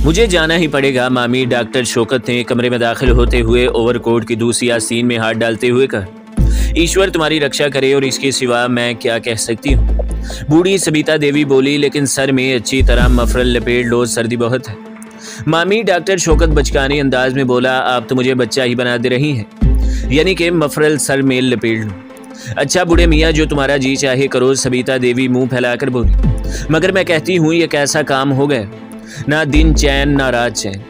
मुझे जाना ही पड़ेगा मामी, डॉक्टर शौकत ने कमरे में दाखिल होते हुए ओवरकोट की दूसरी आस्तीन में हाथ डालते हुए कहा। ईश्वर तुम्हारी रक्षा करे और इसके सिवा मैं क्या कह सकती हूँ। बूढ़ी सबिता देवी बोली, लेकिन सर में अच्छी तरह मफरल लपेट लो, सर्दी बहुत है। मामी, डॉक्टर शौकत बचकाने अंदाज में बोला, आप तो मुझे बच्चा ही बना दे रही हैं, यानी कि मफरल सर में लपेट लो। अच्छा बूढ़े मियाँ, जो तुम्हारा जी चाहे करो, सबिता देवी मुंह फैलाकर बोली, मगर मैं कहती हूँ ये कैसा काम हो गया, ना दिन चैन ना रात चैन,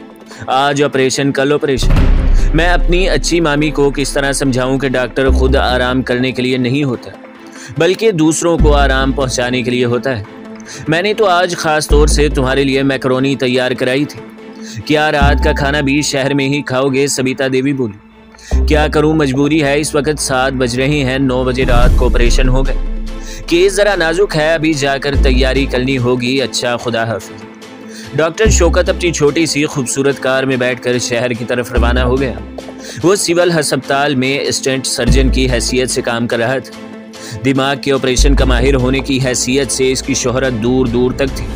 आज ऑपरेशन कल ऑपरेशन। मैं अपनी अच्छी मामी को किस तरह समझाऊं कि डॉक्टर खुद आराम करने के लिए नहीं होता बल्कि दूसरों को आराम पहुंचाने के लिए होता है। मैंने तो आज ख़ास तौर से तुम्हारे लिए मैकरोनी तैयार कराई थी, क्या रात का खाना भी शहर में ही खाओगे? सबिता देवी बोली, क्या करूं, मजबूरी है। इस वक्त 7 बज रहे हैं, 9 बजे रात को ऑपरेशन हो गए। केस ज़रा नाजुक है, अभी जाकर तैयारी करनी होगी। अच्छा, खुदा हाफिज़। डॉक्टर शौकत अपनी छोटी सी खूबसूरत कार में बैठकर शहर की तरफ रवाना हो गया। वो सिविल अस्पताल में असिस्टेंट सर्जन की हैसियत से काम कर रहा था। दिमाग के ऑपरेशन का माहिर होने की हैसियत से इसकी शोहरत दूर दूर तक थी।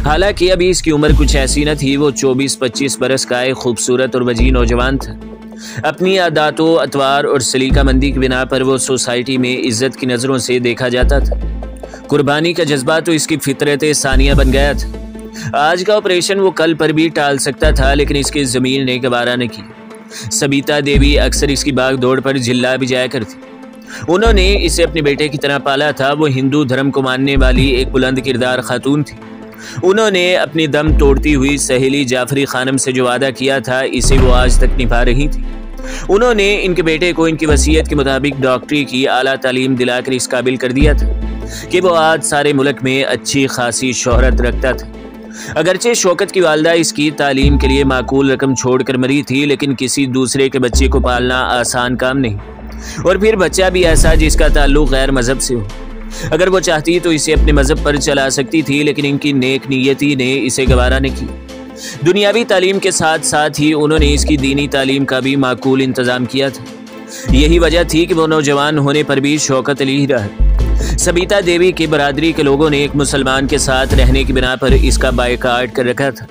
हालांकि अभी इसकी उम्र कुछ ऐसी न थी, वो 24-25 बरस का एक खूबसूरत और वजी नौजवान था। अपनी आदातों, अतवार और सलीकामंदी की बिना पर वो सोसाइटी में इज्जत की नज़रों से देखा जाता था। कुर्बानी का जज्बा तो इसकी फितरत सानिया बन गया था। आज का ऑपरेशन वो कल पर भी टाल सकता था, लेकिन इसकी ज़मीन ने गवारा न की। सबिता देवी अक्सर इसकी भाग दौड़ पर जिल्ला भी जाया करती। उन्होंने इसे अपने बेटे की तरह पाला था। वो हिंदू धर्म को मानने वाली एक बुलंद किरदार खातून थी। उन्होंने अपनी दम तोड़ती हुई सहेली जाफरी खानम से जो वादा किया था, इसे वो आज तक निभा रही थी। उन्होंने इनके बेटे को इनकी वसीयत के मुताबिक डॉक्टरी की आला तालीम दिलाकर इस काबिल कर दिया था कि वो आज सारे मुल्क में अच्छी खासी शोहरत रखता था। अगरचे शौकत की वालदा इसकी तालीम के लिए माकूल रकम छोड़कर मरी थी, लेकिन किसी दूसरे के बच्चे को पालना आसान काम नहीं, और फिर बच्चा भी ऐसा जिसका ताल्लुक गैर मजहब से हो। अगर वो चाहती तो इसे अपने मजहब पर चला सकती थी, लेकिन इनकी नेक नीयती ने इसे गवारा न की। दुनियावी तालीम के साथ साथ ही उन्होंने इसकी दीनी तालीम का भी माकूल इंतज़ाम किया था। यही वजह थी कि वो नौजवान होने पर भी शौकत अली ही रहा। सबिता देवी की बरादरी के लोगों ने एक मुसलमान के साथ रहने की बिना पर इसका बायकाट कर रखा था,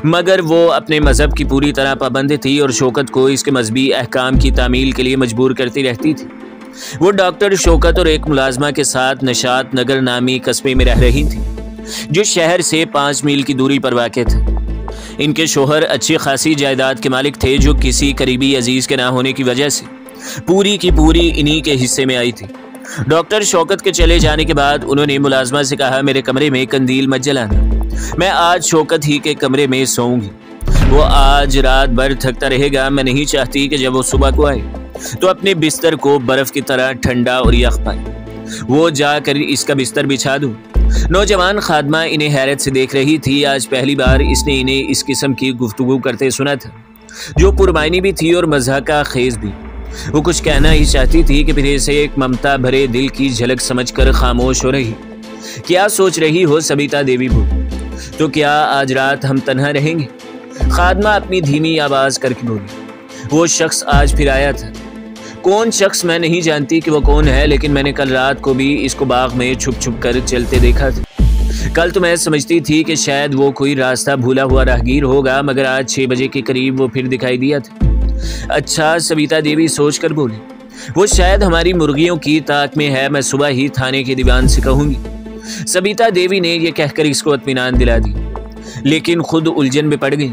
मगर वो अपने मजहब की पूरी तरह पाबंद थी और शौकत को इसके मजहबी अहकाम की तामील के लिए मजबूर करती रहती थी। वो डॉक्टर शौकत और एक मुलाजमा के साथ नशात नगर नामी कस्बे में रह रही थी, जो शहर से 5 मील की दूरी पर वाक़ था। इनके शोहर अच्छी खासी जायदाद के मालिक थे, जो किसी करीबी अजीज़ के ना होने की वजह से पूरी की पूरी इन्हीं के हिस्से में आई थी। डॉक्टर शौकत के चले जाने के बाद उन्होंने मुलाजमा से कहा, मेरे कमरे में कंदील मत जलाना, मैं आज शौकत ही के कमरे में सोऊंगी। वो आज रात भर थकता रहेगा। मैं नहीं चाहती कि जब वो सुबह को आए तो अपने बिस्तर को बर्फ़ की तरह ठंडा और यख पाए। वो जाकर इसका बिस्तर बिछा दूँ। नौजवान खादमा इन्हें हैरत से देख रही थी। आज पहली बार इसने इन्हें इस किस्म की गुफ्तगू करते सुना था, जो पुरमायनी भी थी और मज़ाक़ा खेज भी। वो कुछ कहना ही चाहती थी कि फिर से एक ममता भरे दिल की झलक समझकर खामोश हो रही। क्या सोच रही हो सबिता देवी बोली, तो क्या आज रात हम तन्हा रहेंगे? खादमा अपनी धीमी आवाज़ करके बोली। वो शख्स आज फिर आया था। कौन शख्स मैं नहीं जानती कि वो कौन है, लेकिन मैंने कल रात को भी इसको बाग में छुप छुप कर चलते देखा था। कल तो मैं समझती थी कि शायद वो कोई रास्ता भूला हुआ राहगीर होगा, मगर आज 6 बजे के करीब वो फिर दिखाई दिया था। अच्छा, सबिता देवी सोच कर बोली, वो शायद हमारी मुर्गियों की ताक में है। मैं सुबह ही थाने के दीवान से कहूँगी। सबिता देवी ने यह कहकर इसको इत्मीनान दिला दी, लेकिन खुद उलझन में पड़ गई।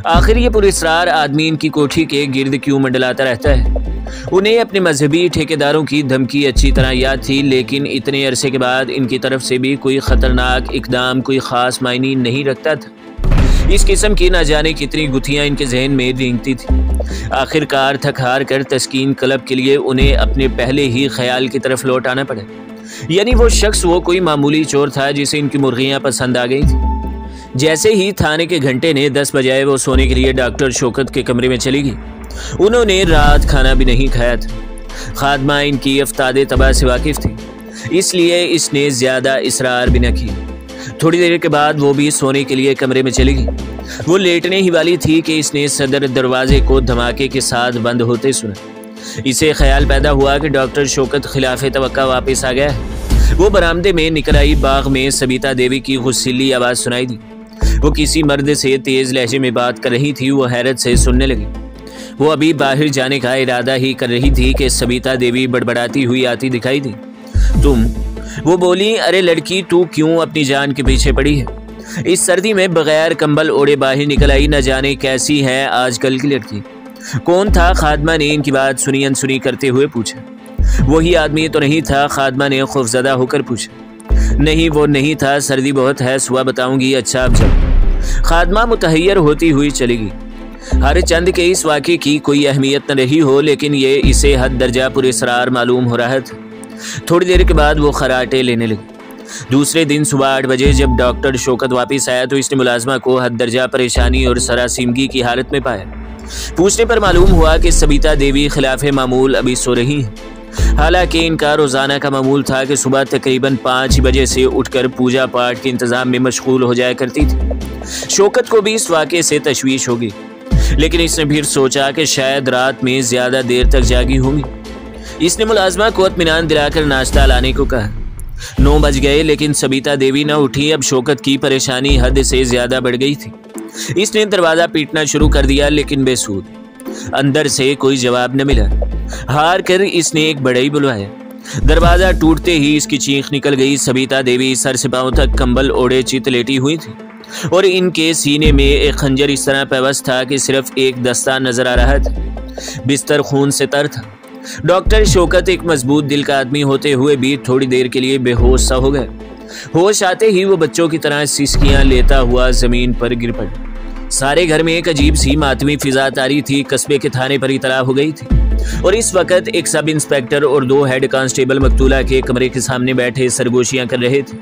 आखिर ये पुरस्रार आदमी इनकी कोठी के गिर्द क्यों मंडलाता रहता है? उन्हें अपने मजहबी ठेकेदारों की धमकी अच्छी तरह याद थी, लेकिन इतने अरसे के बाद इनकी तरफ से भी कोई ख़तरनाक इकदाम कोई ख़ास मायने नहीं रखता था। इस किस्म की ना जाने कितनी गुत्थियाँ इनके जहन में रेंगती थी। आखिरकार थक हार कर तस्कीन क्लब के लिए उन्हें अपने पहले ही ख्याल की तरफ लौट आना पड़ा, यानी वो शख्स वो कोई मामूली चोर था जिसे इनकी मुर्गियाँ पसंद आ गई थी। जैसे ही थाने के घंटे ने 10 बजाए, वो सोने के लिए डॉक्टर शौकत के कमरे में चली गई। उन्होंने रात खाना भी नहीं खाया था। खादमा इनकी अफ्तादे तबाह से वाकिफ थी, इसलिए इसने ज़्यादा इसरार भी न किया। थोड़ी देर के बाद वो भी सोने के लिए कमरे में चली गई। वो लेटने ही वाली थी कि इसने सदर दरवाजे को धमाके के साथ बंद होते सुना। इसे ख्याल पैदा हुआ कि डॉक्टर शौकत खिलाफे तवक्का वापस आ गया है। वो बरामदे में निकल आई। बाग में सबिता देवी की गुस्सीली आवाज़ सुनाई दी। वो किसी मर्द से तेज लहजे में बात कर रही थी। वो हैरत से सुनने लगी। वो अभी बाहर जाने का इरादा ही कर रही थी कि सबिता देवी बड़बड़ाती हुई आती दिखाई दी। तुम? वो बोली, अरे लड़की, तू क्यों अपनी जान के पीछे पड़ी है? इस सर्दी में बगैर कंबल ओढ़े बाहर निकल आई। न जाने कैसी है आजकल की लड़की। कौन था? खादमा ने इनकी बात सुनी अनसुनी करते हुए पूछा। वही आदमी तो नहीं था? खादमा ने खौफजदा होकर पूछा। नहीं, वो नहीं था। सर्दी बहुत है, सुबह बताऊंगी। अच्छा अब चल। खादमा मुतहैयर होती हुई चलेगी। हर चंद के इस वाक़े की कोई अहमियत न रही हो, लेकिन ये इसे हद दर्जा पुरस्रार मालूम हो रहा था। थोड़ी देर के बाद वो खराटे लेने लगी। दूसरे दिन सुबह 8 बजे जब डॉक्टर शौकत वापस आया तो इसने मुलाजमा को हद दर्जा परेशानी और सरासीमगी की हालत में पाया। पूछने पर मालूम हुआ कि सबिता देवी खिलाफे मामूल अभी सो रही हैं। हालांकि इनका रोज़ाना का मामूल था कि सुबह तकरीबन 5 बजे से उठकर पूजा पाठ के इंतज़ाम में मशगूल हो जाया करती थी। शौकत को भी इस वाक़े से तशवीश होगी, लेकिन इसने फिर सोचा कि शायद रात में ज़्यादा देर तक जागी होंगी। इसने मुलाजमा को इत्मीनान दिलाकर नाश्ता लाने को कहा। 9 बज गए, लेकिन सबिता देवी न उठी। अब शौकत की परेशानी हद से ज़्यादा बढ़ गई थी। इसने दरवाज़ा पीटना शुरू कर दिया, लेकिन बेसूद। अंदर से कोई जवाब न मिला। हार कर इसने एक बढ़ई बुलवाया। दरवाज़ा टूटते ही इसकी चीख निकल गई। सबिता देवी सर से पांव तक कंबल ओढ़े चित लेटी हुई थी और इनके सीने में एक खंजर इस तरह पैवस्त था कि सिर्फ एक दस्ता नजर आ रहा था। बिस्तर खून से तर था। डॉक्टर शौकत एक मजबूत दिल का आदमी होते हुए भी थोड़ी देर के लिए बेहोश सा हो गए। होश आते ही वो बच्चों की तरह सिसकियां लेता हुआ जमीन पर गिर पड़ा। सारे घर में एक अजीब सी मातमी फिजा तारी थी। कस्बे के थाने पर इतला हो गई थी और इस वक्त एक सब इंस्पेक्टर और 2 हेड कांस्टेबल मकतूला के कमरे के सामने बैठे सरगोशियां कर रहे थे।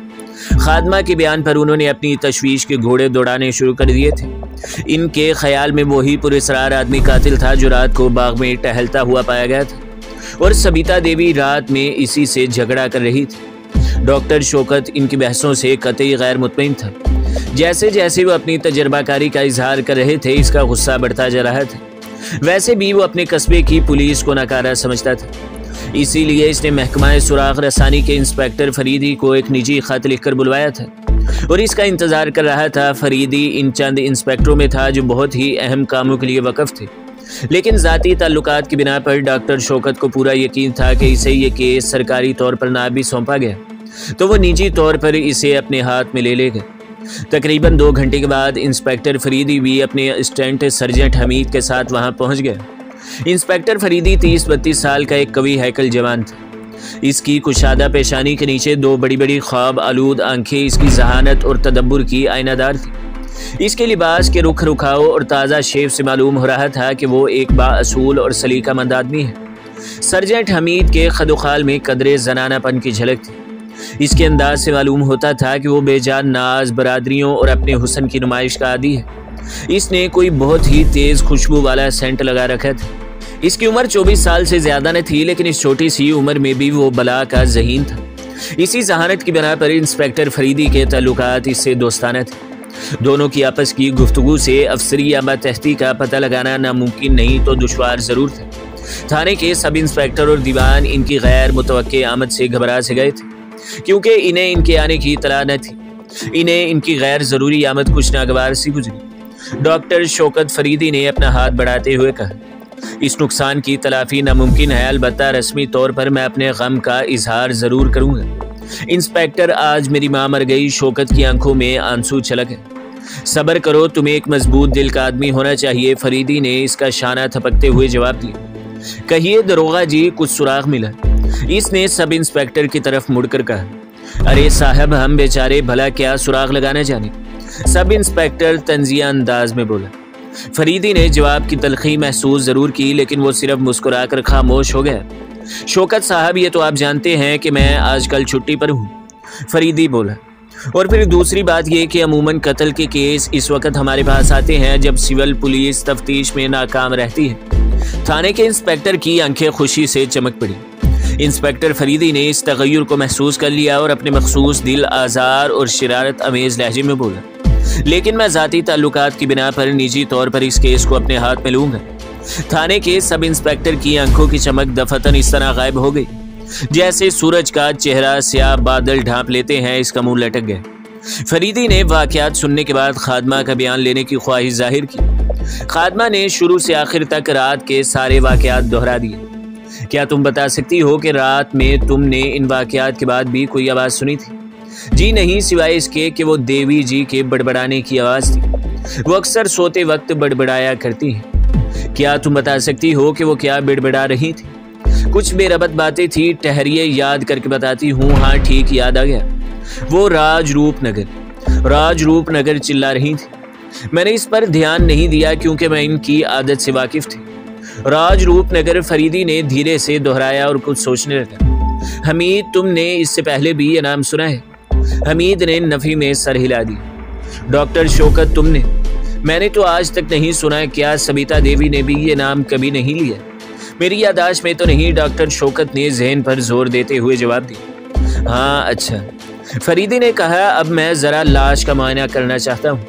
खादमा के बयान पर उन्होंने अपनी तशवीश के घोड़े दौड़ाने शुरू कर दिए थे। इनके ख्याल में वही पुरस्रार आदमी कातिल था जो रात को बाग में टहलता हुआ पाया गया था और सबिता देवी रात में इसी से झगड़ा कर रही थी। डॉक्टर शौकत इनकी बहसों से कतई गैर मुतमईन था। जैसे जैसे वो अपनी तजर्बाकारी का इजहार कर रहे थे, इसका गुस्सा बढ़ता जा रहा था। वैसे भी वो अपने कस्बे की पुलिस को नाकारा समझता था, इसीलिए इसने महकमा सुराग रसानी के इंस्पेक्टर फरीदी को एक निजी खत लिखकर बुलवाया था और इसका इंतजार कर रहा था। फरीदी इन चंद इंस्पेक्टरों में था जो बहुत ही अहम कामों के लिए वक़फ़ थे, लेकिन ज़ाती ताल्लुकात की बिना पर डॉक्टर शौकत को पूरा यकीन था कि इसे ये केस सरकारी तौर पर ना भी सौंपा गया तो वो निजी तौर पर इसे अपने हाथ में ले लेगा। तकरीबन 2 घंटे के बाद इंस्पेक्टर फरीदी भी अपने असिस्टेंट सर्जेंट हमीद के साथ वहां पहुंच गया। इंस्पेक्टर फरीदी 30-32 साल का एक कवि हैकल जवान था। इसकी कुशादा पेशानी के नीचे 2 बड़ी बड़ी ख्वाब आलूद आंखें इसकी जहानत और तदब्बुर की आईनादार थी। इसके लिबास के रुख रुखाव और ताज़ा शेव से मालूम हो रहा था कि वो एक बाअसूल और सलीकामंद आदमी है। सर्जेंट हमीद के खदुखाल में कदरे जनानापन की झलक थी। इसके अंदाज से मालूम होता था कि वो बेजान नाज, बरादरियों और अपने हुस्न की नुमाइश का आदी है। इसने कोई बहुत ही तेज खुशबू वाला सेंट लगा रखा था। इसकी उम्र 24 साल से ज्यादा न थी, लेकिन इस छोटी सी उम्र में भी वो बला का ज़हीन था। इसी जहानत की बिना पर इंस्पेक्टर फरीदी के ताल्लुकात इससे दोस्ताना थे। दोनों की आपस की गुफ्तगू से अफसरी या मतहती का पता लगाना नामुमकिन नहीं तो दुश्वार जरूर था। थाने के सब इंस्पेक्टर और दीवान इनकी गैर मुतवक्के आमद से घबरा से गए थे, क्योंकि इन्हें इनके आने की इतला न थी। इन्हें इनकी गैर ज़रूरी आमद कुछ नागवार सी गुजरी। डॉक्टर शौकत फरीदी ने अपना हाथ बढ़ाते हुए कहा, इस नुकसान की तलाफी नामुमकिन है, अलबत्ता रस्मी तौर पर मैं अपने गम का इजहार ज़रूर करूँगा। इंस्पेक्टर, आज मेरी माँ मर गई। शौकत की आंखों में आंसू छलक है। सब्र करो, तुम्हें एक मजबूत दिल का आदमी होना चाहिए। फरीदी ने इसका शाना थपकते हुए जवाब दिया। कहिए दरोगा जी, कुछ सुराग मिला? इसने सब इंस्पेक्टर की तरफ मुड़कर कहा। अरे साहब, हम बेचारे भला क्या सुराग लगाना जाने। सब इंस्पेक्टर तंजिया अंदाज में बोला। फरीदी ने जवाब की तलखी महसूस जरूर की, लेकिन वो सिर्फ मुस्कुराकर खामोश हो गया। शौकत साहब, ये तो आप जानते हैं कि मैं आजकल छुट्टी पर हूँ, फरीदी बोला। और फिर दूसरी बात यह कि अमूमन कत्ल के केस इस वक्त हमारे पास आते हैं जब सिविल पुलिस तफ्तीश में नाकाम रहती है। थाने के इंस्पेक्टर की आंखें खुशी से चमक पड़ी। इंस्पेक्टर फरीदी ने इस तगय्युर को महसूस कर लिया और अपने मखसूस दिल आज़ार और शरारत अमेज लहजे में बोला, लेकिन मैं ज़ाती ताल्लुकात की बिना पर निजी तौर पर इस केस को अपने हाथ में लूँगा। थाने के सब इंस्पेक्टर की आंखों की चमक दफतन इस तरह गायब हो गई जैसे सूरज का चेहरा स्याह बादल ढांप लेते हैं। इसका मुंह लटक गया। फरीदी ने वाकयात सुनने के बाद खादमा का बयान लेने की ख्वाहिश जाहिर की। खादमा ने शुरू से आखिर तक रात के सारे वाकयात दोहरा दिए। क्या तुम बता सकती हो कि रात में तुमने इन वाकयात के बाद भी कोई आवाज़ सुनी थी? जी नहीं, सिवाय इसके कि वो देवी जी के बड़बड़ाने की आवाज़ थी। वो अक्सर सोते वक्त बड़बड़ाया करती हैं। क्या तुम बता सकती हो कि वो क्या बड़बड़ा रही थी? कुछ बेरबत बातें थी, ठहरिए याद करके बताती हूँ। हाँ ठीक, याद आ गया। वो राजरूप नगर चिल्ला रही थी। मैंने इस पर ध्यान नहीं दिया क्योंकि मैं इनकी आदत से वाकिफ थी। राजरूप नगर, फरीदी ने धीरे से दोहराया और कुछ सोचने लगा। हमीद, तुमने इससे पहले भी ये नाम सुना है? हमीद ने नफी में सर हिला दिया। डॉक्टर शौकत, तुमने? मैंने तो आज तक नहीं सुना। क्या सबिता देवी ने भी ये नाम कभी नहीं लिया? मेरी यादाश्त में तो नहीं, डॉक्टर शौकत ने जहन पर जोर देते हुए जवाब दिया। हाँ अच्छा, फरीदी ने कहा। अब मैं ज़रा लाश का मुआयना करना चाहता हूँ।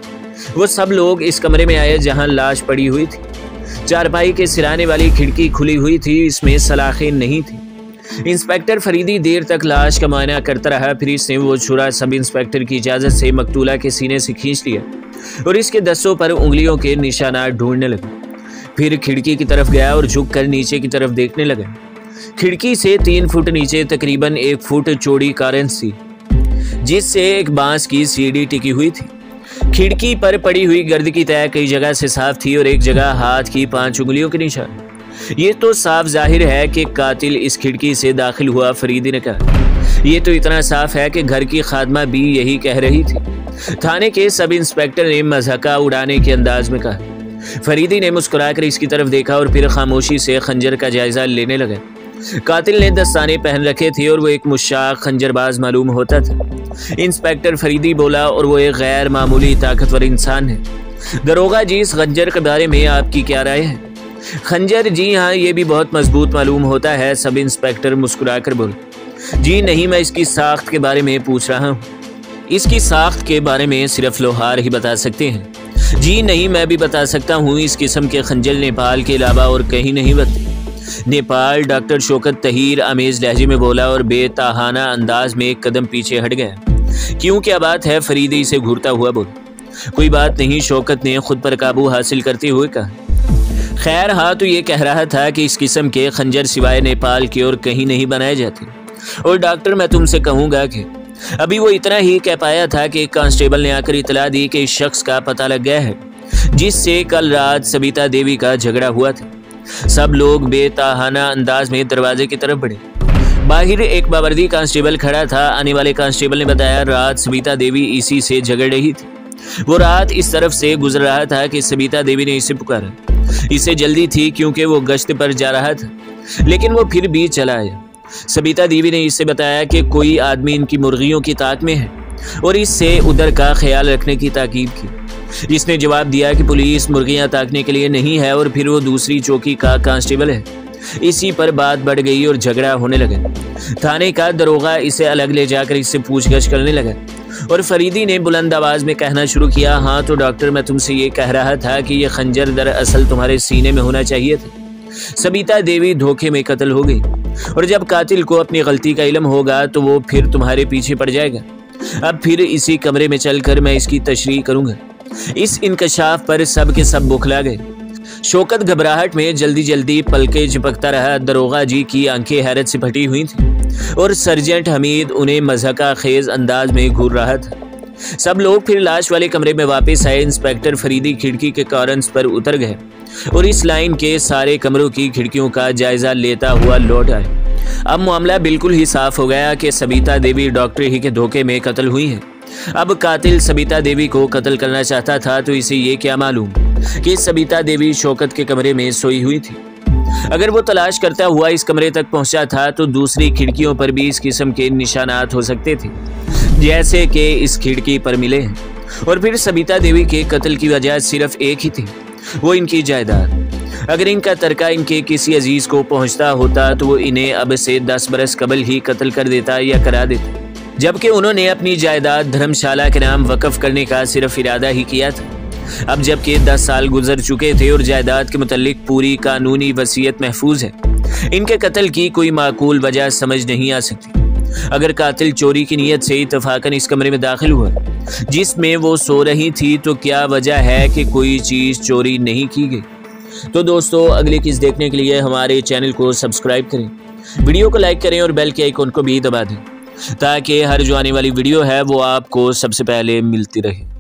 वो सब लोग इस कमरे में आए जहाँ लाश पड़ी हुई थी। चारपाई के सिराने वाली खिड़की खुली हुई थी, इसमें सलाखें नहीं थी। इंस्पेक्टर फरीदी देर तक लाश का मुआयना करता रहा। फिर इसने वो छुरा सब इंस्पेक्टर की इजाज़त से मकतूला के सीने से खींच लिया और इसके दस्तों पर उंगलियों के निशानात ढूंढने लगा। फिर खिड़की की तरफ गया और झुककर नीचे की तरफ देखने लगा। खिड़की से 3 फुट नीचे तकरीबन 1 फुट चौड़ी कारंस थी, जिससे एक बांस की सीढ़ी टिकी हुई थी। खिड़की पर पड़ी हुई गर्द की तह कई जगह से साफ थी और एक जगह हाथ की 5 उंगलियों के निशान। ये तो साफ जाहिर है कि कातिल इस खिड़की से दाखिल हुआ, फरीदी ने कहा। ये तो इतना साफ है कि घर की खादमा भी यही कह रही थी। थाने के सब इंस्पेक्टर ने मज़ाका उड़ाने के अंदाज में कहा। फरीदी ने मुस्कुराकर इसकी तरफ देखा और फिर खामोशी से खंजर का जायजा लेने लगा। कातिल ने दस्ताने पहन रखे थे और वो एक मुशाक खंजरबाज मालूम होता था। इंस्पेक्टर फरीदी बोला, और वो एक गैर मामूली ताकतवर इंसान है। दरोगा जी, इस खंजर के बारे में आपकी क्या राय है? खंजर? जी हाँ, ये भी बहुत मजबूत मालूम होता है। सब इंस्पेक्टर मुस्कुराकर बोले। जी नहीं, मैं इसकी साख्त के बारे में पूछ रहा हूँ। इसकी साख्त के बारे में सिर्फ लोहार ही बता सकते हैं। जी नहीं, मैं भी बता सकता हूँ। इस किस्म के खंजर नेपाल के अलावा और कहीं नहीं बनते। नेपाल? डॉक्टर शौकत तहीर आमेज लहजे में बोला और बेतहाना अंदाज में एक कदम पीछे हट गया। क्यों, क्या बात है? फरीदी से घूरता हुआ बोला। कोई बात नहीं, शौकत ने खुद पर काबू हासिल करते हुए कहा। खैर हाँ, तो ये कह रहा था कि इस किस्म के खंजर सिवाय नेपाल की और कहीं नहीं बनाए जाते। और डॉक्टर, मैं तुमसे कहूँगा कि अभी वो इतना ही कह पाया था कि एक कांस्टेबल ने आकर इतला दी कि इस शख्स का पता लग गया है जिससे कल रात सबिता देवी का झगड़ा हुआ था। सब लोग बेतहाना अंदाज में दरवाजे की तरफ बढ़े। बाहर एक बावर्दी कांस्टेबल खड़ा था। आने वाले कांस्टेबल ने बताया, रात सबिता देवी इसी से झगड़ रही थी। वो रात इस तरफ से गुजर रहा था कि सबिता देवी ने इसे पुकारा। इसे जल्दी थी क्योंकि वो गश्त पर जा रहा था, लेकिन वो फिर भी चला आया। सबिता देवी ने इससे बताया कि कोई आदमी इनकी मुर्गियों की ताक में है और इससे उधर का ख्याल रखने की ताकीद की। इसने जवाब दिया कि पुलिस मुर्गियां ताकने के लिए नहीं है और फिर वो दूसरी चौकी का कांस्टेबल है। इसी पर बात बढ़ गई और झगड़ा होने लगा। थाने का दरोगा इसे अलग ले जाकर इससे पूछगछ करने लगा और फरीदी ने बुलंद आवाज में कहना शुरू किया, हाँ तो डॉक्टर, मैं तुमसे ये कह रहा था कि ये खंजर दरअसल तुम्हारे सीने में होना चाहिए था। सबिता देवी धोखे में कत्ल हो गई और जब कातिल को अपनी गलती का इल्म होगा तो वो फिर तुम्हारे पीछे पड़ जाएगा। अब फिर इसी कमरे में चलकर मैं इसकी तशरीह करूंगा। इस इंकशाफ पर सब के सब बौखला गए। शौकत घबराहट में जल्दी जल्दी पलके चिपकता रहा। दरोगा जी की आंखें हैरत से फटी हुई थी और सर्जेंट हमीद उन्हें मज़ाका खेज अंदाज में घूर रहा था। सब लोग फिर लाश वाले कमरे में वापस आए। इंस्पेक्टर फरीदी खिड़की के कॉर्नर्स पर उतर गए और इस लाइन के सारे कमरों की खिड़कियों का जायजा लेता हुआ लौट आए। अब मामला बिल्कुल ही साफ हो गया कि सबिता देवी डॉक्टर ही के धोखे में कत्ल हुई है। अब कातिल सबिता देवी को कत्ल करना चाहता था तो इसे ये क्या मालूम कि सबिता देवी शौकत के कमरे में सोई हुई थी। अगर वो तलाश करता हुआ इस कमरे तक पहुंचा था तो दूसरी खिड़कियों पर भी इस किस्म के निशानात हो सकते थे जैसे कि इस खिड़की पर मिले हैं। और फिर सबिता देवी के कत्ल की वजह सिर्फ एक ही थी, वो इनकी जायदाद। अगर इनका तरका इनके किसी अजीज को पहुंचता होता तो वो इन्हें अब से 10 बरस कबल ही कत्ल कर देता या करा देता, जबकि उन्होंने अपनी जायदाद धर्मशाला के नाम वक्फ करने का सिर्फ इरादा ही किया था। अब जबकि 10 साल गुजर चुके थे और जायदाद के मुतालिक पूरी कानूनी वसीयत महफूज है, इनके कत्ल की कोई माकूल वजह समझ नहीं आ सकती। अगर कातिल चोरी की नीयत से इत्तफाकन इस कमरे में दाखिल हुआ जिसमें वो सो रही थी, तो क्या वजह है कि कोई चीज़ चोरी नहीं की गई? तो दोस्तों, अगली किस देखने के लिए हमारे चैनल को सब्सक्राइब करें, वीडियो को लाइक करें और बेल के आइकन को भी दबा दें, ताकि हर जो आने वाली वीडियो है वो आपको सबसे पहले मिलती रहे।